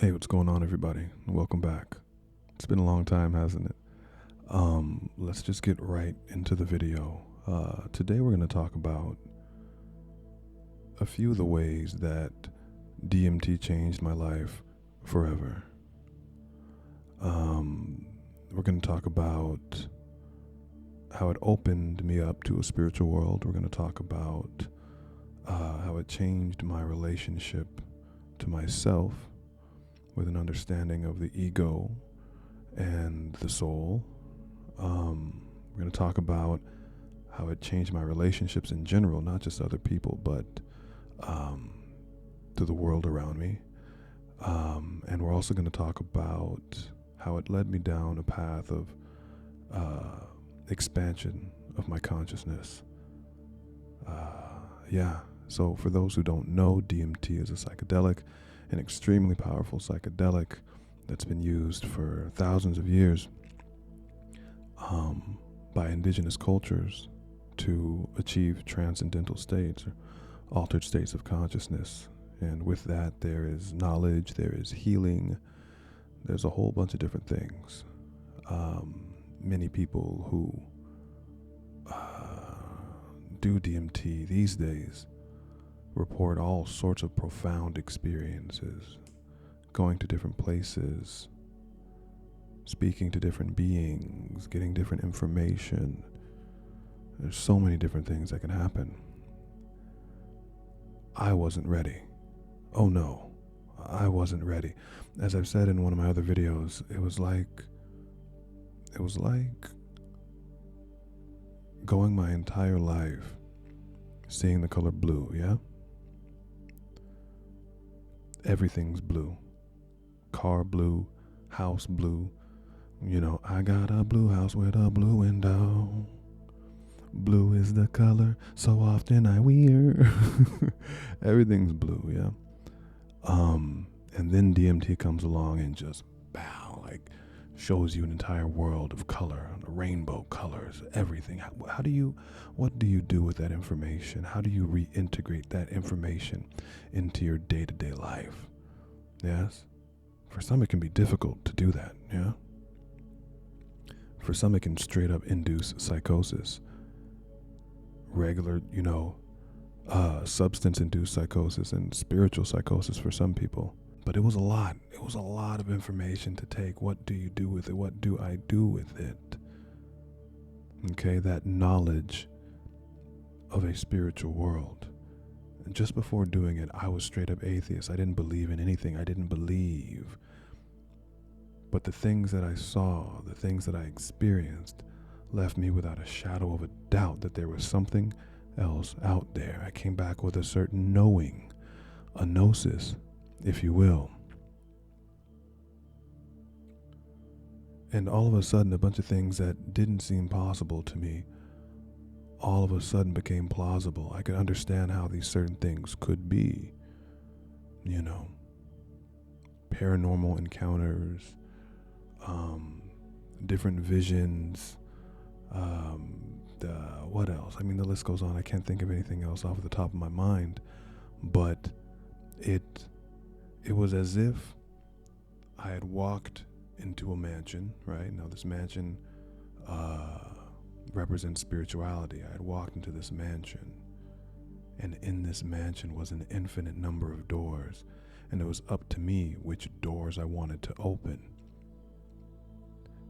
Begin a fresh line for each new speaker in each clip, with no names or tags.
Hey, what's going on, everybody? Welcome back. It's been a long time, hasn't it? Let's just get right into the video. Today, we're going to talk about a few of the ways that DMT changed my life forever. We're going to talk about how it opened me up to a spiritual world. We're going to talk about how it changed my relationship to myself with an understanding of the ego and the soul. We're going to talk about how it changed my relationships in general, not just other people, but to the world around me. And we're also going to talk about how it led me down a path of expansion of my consciousness. So for those who don't know, DMT is a psychedelic, an extremely powerful psychedelic that's been used for thousands of years by indigenous cultures to achieve transcendental states or altered states of consciousness. And with that, there is knowledge, there is healing, there's a whole bunch of different things. Many people who do DMT these days report all sorts of profound experiences, going to different places, speaking to different beings, getting different information. There's so many different things that can happen. I wasn't ready. Oh no, I wasn't ready. As I've said in one of my other videos, it was like going my entire life seeing the color blue, yeah? Everything's blue. Car blue, house blue. You know, I got a blue house with a blue window. Blue is the color, so often I wear. Everything's blue, yeah? And then DMT comes along and just, shows you an entire world of color, rainbow colors, everything. What do you do with that information? How do you reintegrate that information into your day-to-day life? Yes? For some, it can be difficult to do that, yeah? For some, it can straight up induce psychosis. Regular, substance-induced psychosis and spiritual psychosis for some people. But it was a lot. It was a lot of information to take. What do you do with it? What do I do with it? Okay, that knowledge of a spiritual world. And just before doing it, I was straight up atheist. I didn't believe in anything. I didn't believe. But the things that I saw, the things that I experienced, left me without a shadow of a doubt that there was something else out there. I came back with a certain knowing, a gnosis, if you will. And all of a sudden, a bunch of things that didn't seem possible to me all of a sudden became plausible. I could understand how these certain things could be. Paranormal encounters, different visions, what else? I mean, the list goes on. I can't think of anything else off the top of my mind, but it was as if I had walked into a mansion, right? Now, this mansion represents spirituality. I had walked into this mansion, and in this mansion was an infinite number of doors, and it was up to me which doors I wanted to open.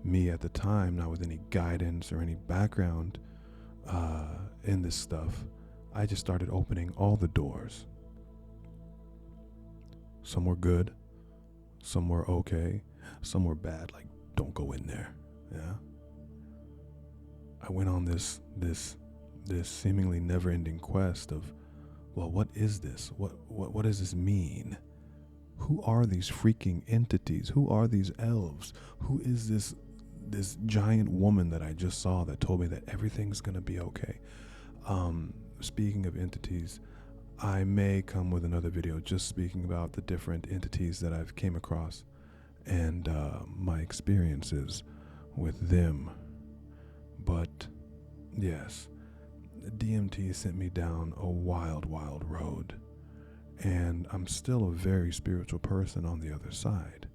Me at the time, not with any guidance or any background in this stuff, I just started opening all the doors. Some were good, some were okay, some were bad, like don't go in there. Yeah. I went on this seemingly never-ending quest of, well, what is this? What does this mean? Who are these freaking entities? Who are these elves? Who is this giant woman that I just saw that told me that everything's gonna be okay? Speaking of entities, I may come with another video just speaking about the different entities that I've came across and my experiences with them. But yes, DMT sent me down a wild, wild road. And I'm still a very spiritual person on the other side.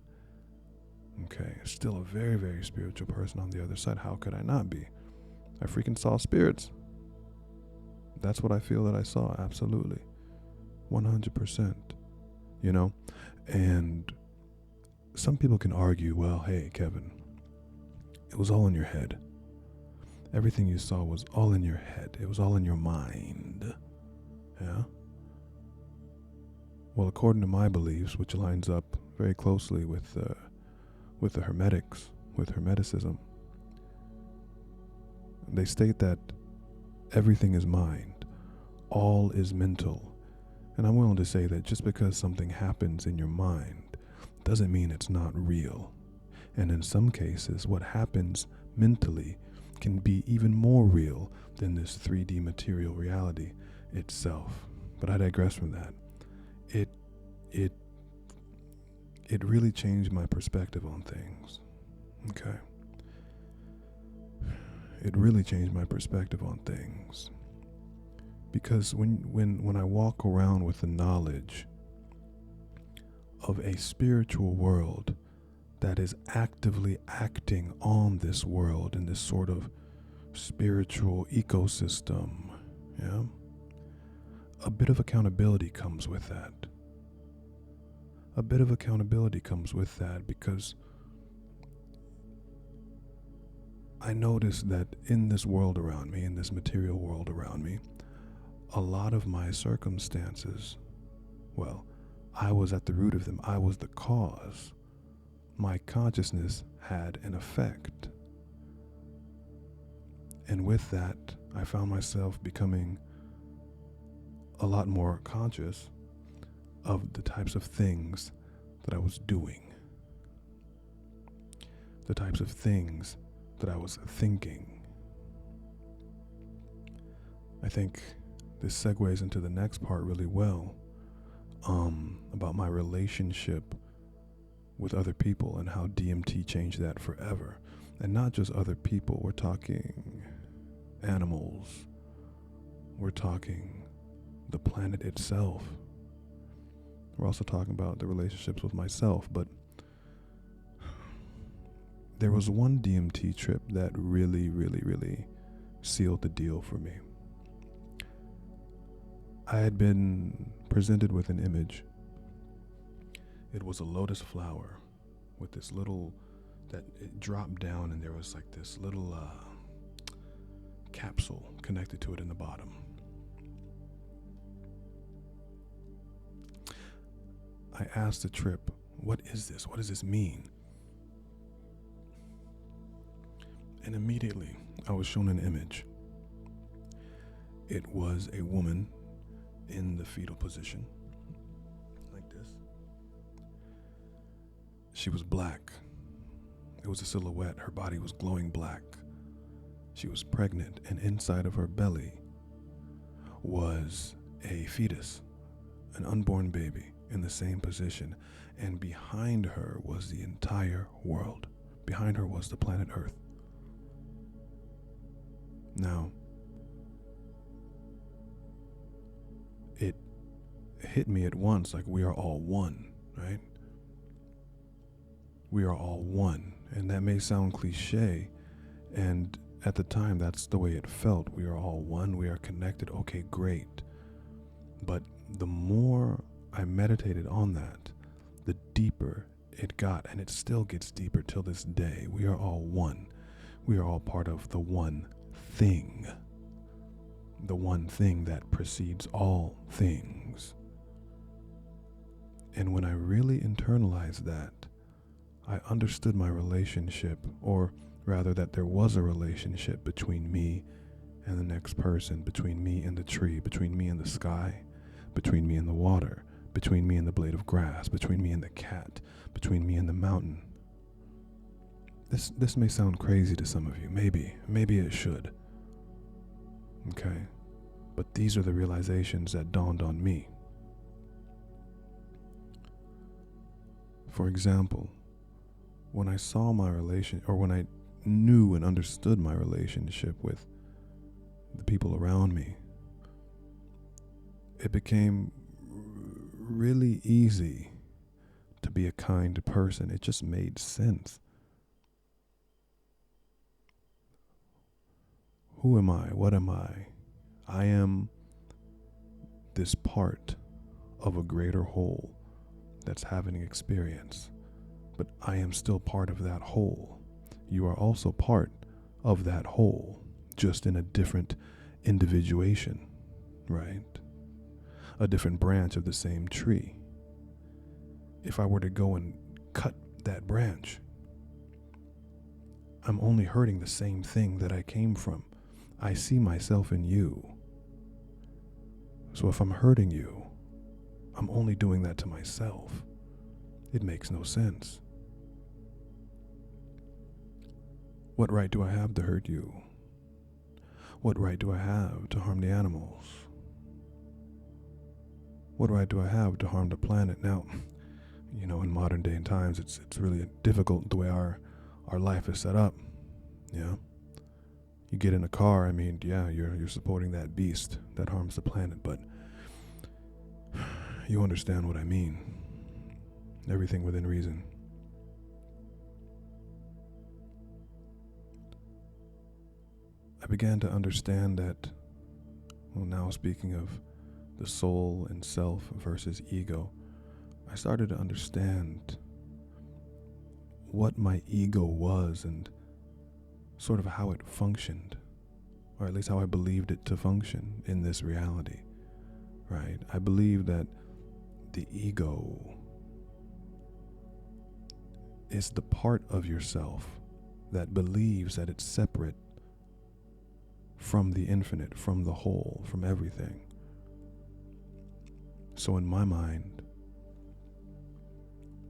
Okay, still a very, very spiritual person on the other side. How could I not be? I freaking saw spirits. That's what I feel that I saw, absolutely. 100%. You know? And some people can argue, well, hey, Kevin, it was all in your head. Everything you saw was all in your head. It was all in your mind. Yeah? Well, according to my beliefs, which lines up very closely with the Hermetics, with Hermeticism, they state that everything is mind, all is mental. And I'm willing to say that just because something happens in your mind doesn't mean it's not real. And in some cases, what happens mentally can be even more real than this 3D material reality itself. But I digress from that. It really changed my perspective on things. Okay. It really changed my perspective on things. Because when I walk around with the knowledge of a spiritual world that is actively acting on this world in this sort of spiritual ecosystem, yeah, a bit of accountability comes with that. A bit of accountability comes with that because I noticed that in this world around me, in this material world around me, a lot of my circumstances, well, I was at the root of them. I was the cause. My consciousness had an effect. And with that, I found myself becoming a lot more conscious of the types of things that I was doing, the types of things that I was thinking. I think this segues into the next part really well, about my relationship with other people and how DMT changed that forever. And not just other people, we're talking animals, we're talking the planet itself. We're also talking about the relationships with myself, but there was one DMT trip that really, really, really sealed the deal for me. I had been presented with an image. It was a lotus flower with this little, that it dropped down and there was like this little capsule connected to it in the bottom. I asked the trip, what is this? What does this mean? And immediately I was shown an image. It was a woman in the fetal position, like this. She was black. It was a silhouette. Her body was glowing black. She was pregnant, and inside of her belly was a fetus, an unborn baby in the same position. And behind her was the entire world. Behind her was the planet Earth. Now, it hit me at once like we are all one, right? We are all one. And that may sound cliche, and at the time that's the way it felt. We are all one, we are connected, okay, great. But the more I meditated on that, the deeper it got, and it still gets deeper till this day. We are all one. We are all part of the one thing. The one thing that precedes all things. And when I really internalized that, I understood my relationship, or rather that there was a relationship between me and the next person, between me and the tree, between me and the sky, between me and the water, between me and the blade of grass, between me and the cat, between me and the mountain. This may sound crazy to some of you. Maybe it should. Okay? But these are the realizations that dawned on me. For example, when I saw my relation, or when I knew and understood my relationship with the people around me, it became really easy to be a kind person. It just made sense. Who am I? What am I? I am this part of a greater whole that's having an experience, but I am still part of that whole. You are also part of that whole, just in a different individuation, right? A different branch of the same tree. If I were to go and cut that branch, I'm only hurting the same thing that I came from. I see myself in you. So if I'm hurting you, I'm only doing that to myself. It makes no sense. What right do I have to hurt you? What right do I have to harm the animals? What right do I have to harm the planet? Now, in modern day and times, it's really difficult the way our life is set up. Yeah. You get in a car, you're supporting that beast that harms the planet, but you understand what I mean. Everything within reason. I began to understand that, now speaking of the soul and self versus ego, I started to understand what my ego was and sort of how it functioned, or at least how I believed it to function in this reality, right? I believe that the ego is the part of yourself that believes that it's separate from the infinite, from the whole, from everything. So in my mind,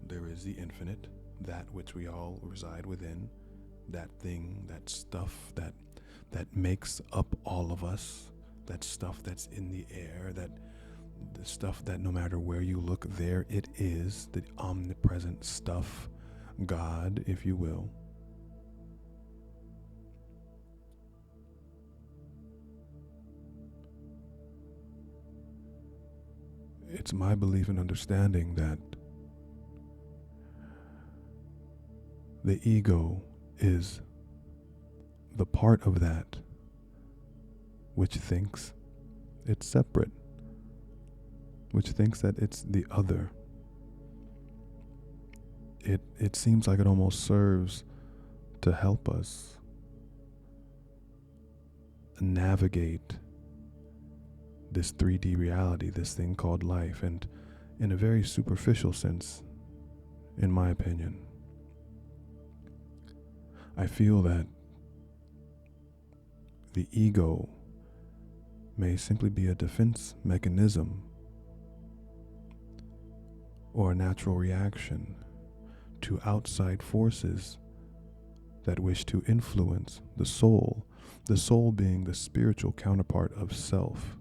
there is the infinite, that which we all reside within, that thing, that stuff that makes up all of us, that stuff that's in the air, that the stuff that no matter where you look, there it is, the omnipresent stuff, God, if you will. It's my belief and understanding that the ego is the part of that which thinks it's separate, which thinks that it's the other. It seems like it almost serves to help us navigate this 3D reality, this thing called life, and in a very superficial sense, in my opinion, I feel that the ego may simply be a defense mechanism or a natural reaction to outside forces that wish to influence the soul being the spiritual counterpart of self,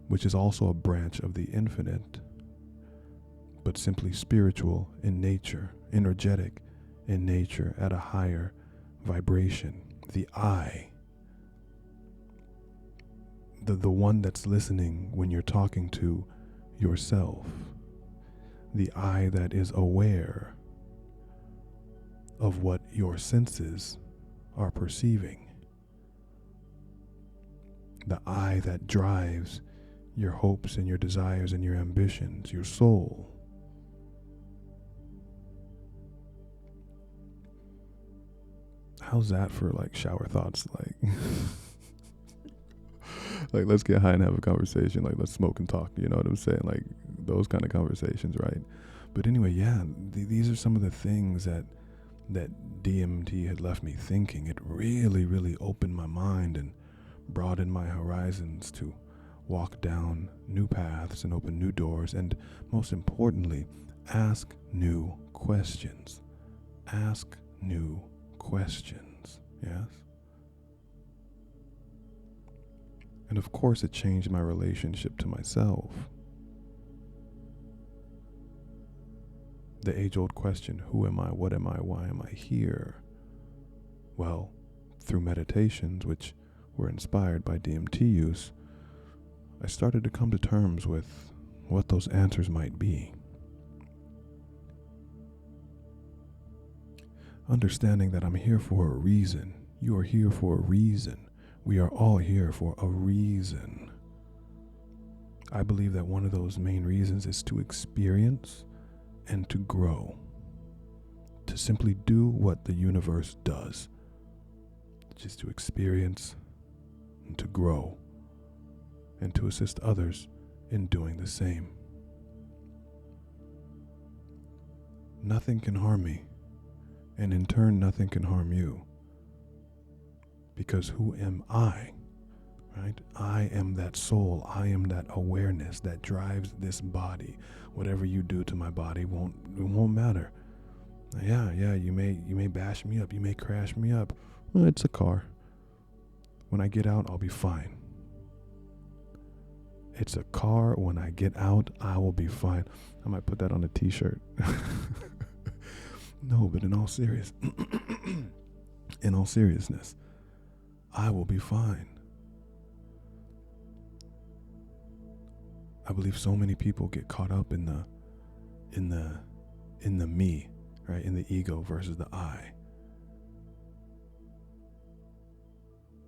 which is also a branch of the infinite, but simply spiritual in nature, energetic in nature, at a higher vibration. The I, the one that's listening when you're talking to yourself, the I that is aware of what your senses are perceiving, the I that drives your hopes and your desires and your ambitions, your soul. How's that for shower thoughts? Let's get high and have a conversation. Let's smoke and talk. You know what I'm saying? Those kind of conversations, right? But anyway, yeah, these are some of the things that DMT had left me thinking. It really, really opened my mind and broadened my horizons to walk down new paths and open new doors, and most importantly, ask new questions. Ask new questions, yes? And of course, it changed my relationship to myself. The age-old question, who am I, what am I, why am I here? Well, through meditations, which were inspired by DMT use, I started to come to terms with what those answers might be. Understanding that I'm here for a reason. You are here for a reason. We are all here for a reason. I believe that one of those main reasons is to experience and to grow. To simply do what the universe does. Just to experience and to grow. And to assist others in doing the same. Nothing can harm me. And in turn, nothing can harm you. Because who am I? Right? I am that soul. I am that awareness that drives this body. Whatever you do to my body won't matter. Yeah, you may bash me up. You may crash me up. Well, it's a car. When I get out, I'll be fine. It's a car. When I get out, I will be fine. I might put that on a t-shirt. No, but in all seriousness, I will be fine. I believe so many people get caught up in the me, right? In the ego versus the I.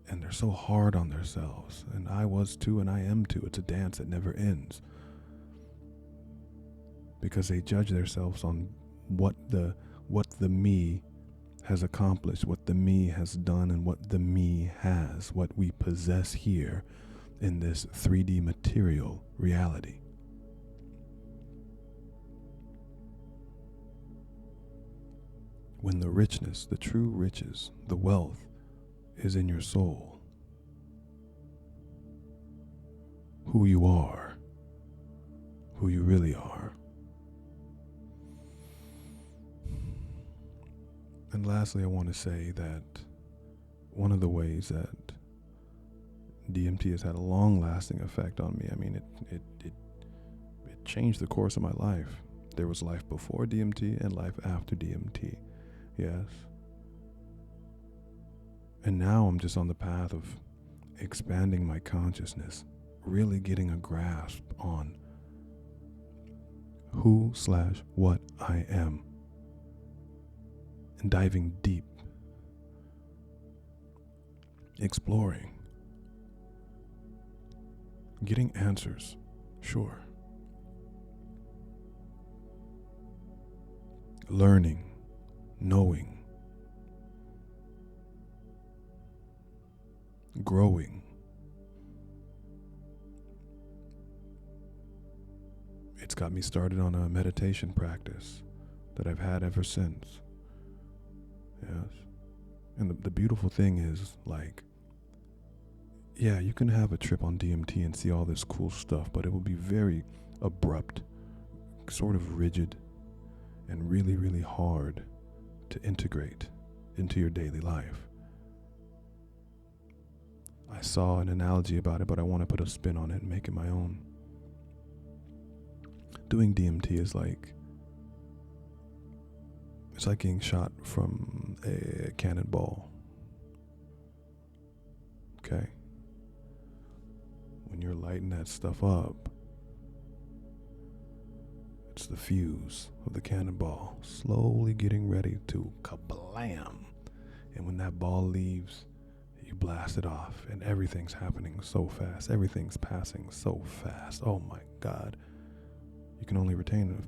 And they're so hard on themselves. And I was too, and I am too. It's a dance that never ends. Because they judge themselves on what the me has accomplished, what the me has done, and what the me has, what we possess here in this 3D material reality. When the richness, the true riches, the wealth is in your soul, who you are, who you really are. And lastly, I want to say that one of the ways that DMT has had a long-lasting effect on me, I mean, it changed the course of my life. There was life before DMT and life after DMT, yes. And now I'm just on the path of expanding my consciousness, really getting a grasp on who/what I am. And diving deep, exploring, getting answers, sure. Learning, knowing, growing. It's got me started on a meditation practice that I've had ever since. Yes. And the beautiful thing is, like, yeah, you can have a trip on DMT and see all this cool stuff, but it will be very abrupt, sort of rigid, and really, really hard to integrate into your daily life. I saw an analogy about it, but I want to put a spin on it and make it my own. Doing DMT is like, it's like getting shot from a cannonball. Okay? When you're lighting that stuff up, it's the fuse of the cannonball slowly getting ready to kablam. And when that ball leaves, you blast it off, and everything's happening so fast. Everything's passing so fast. Oh my God. You can only retain,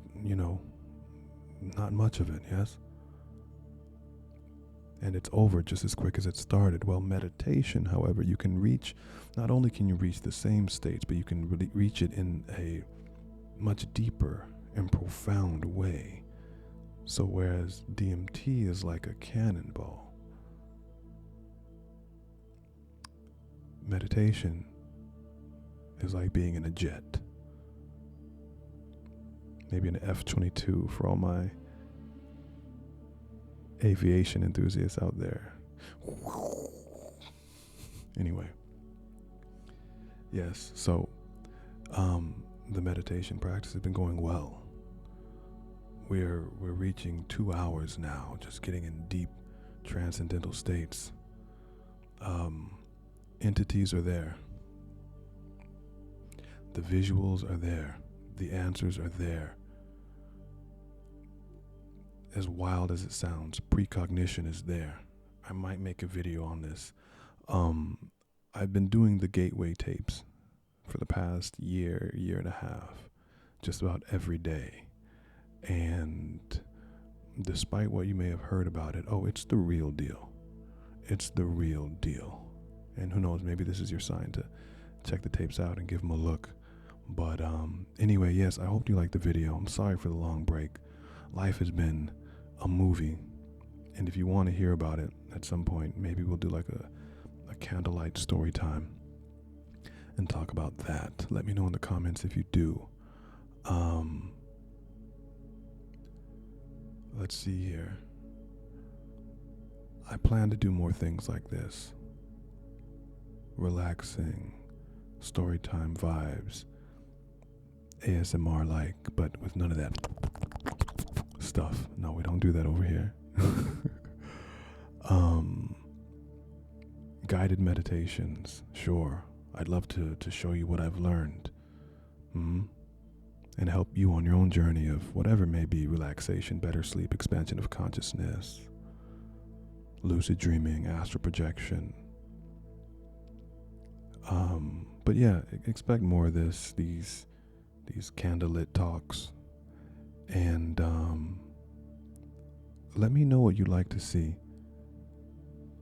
not much of it, yes? And it's over just as quick as it started. Well, meditation, however, you can reach, not only can you reach the same states, but you can really reach it in a much deeper and profound way. So whereas DMT is like a cannonball, meditation is like being in a jet. Maybe an F-22 for all my aviation enthusiasts out there. Anyway. Yes, so the meditation practice has been going well. We're reaching 2 hours now, just getting in deep transcendental states. Entities are there. The visuals are there. The answers are there. As wild as it sounds, precognition is there. I might make a video on this. I've been doing the gateway tapes for the past year and a half, just about every day. And despite what you may have heard about it, it's the real deal. It's the real deal. And who knows, maybe this is your sign to check the tapes out and give them a look. But anyway, yes, I hope you liked the video. I'm sorry for the long break. Life has been a movie. And if you want to hear about it at some point, maybe we'll do like a candlelight story time and talk about that. Let me know in the comments if you do. Let's see here. I plan to do more things like this. Relaxing, storytime vibes, ASMR like, but with none of that stuff. No, we don't do that over here. Guided meditations, sure. I'd love to show you what I've learned. And help you on your own journey of whatever may be: relaxation, better sleep, expansion of consciousness, lucid dreaming, astral projection. But yeah, expect more of this, these candlelit talks. And let me know what you'd like to see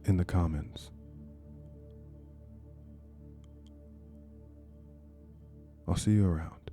in the comments. I'll see you around.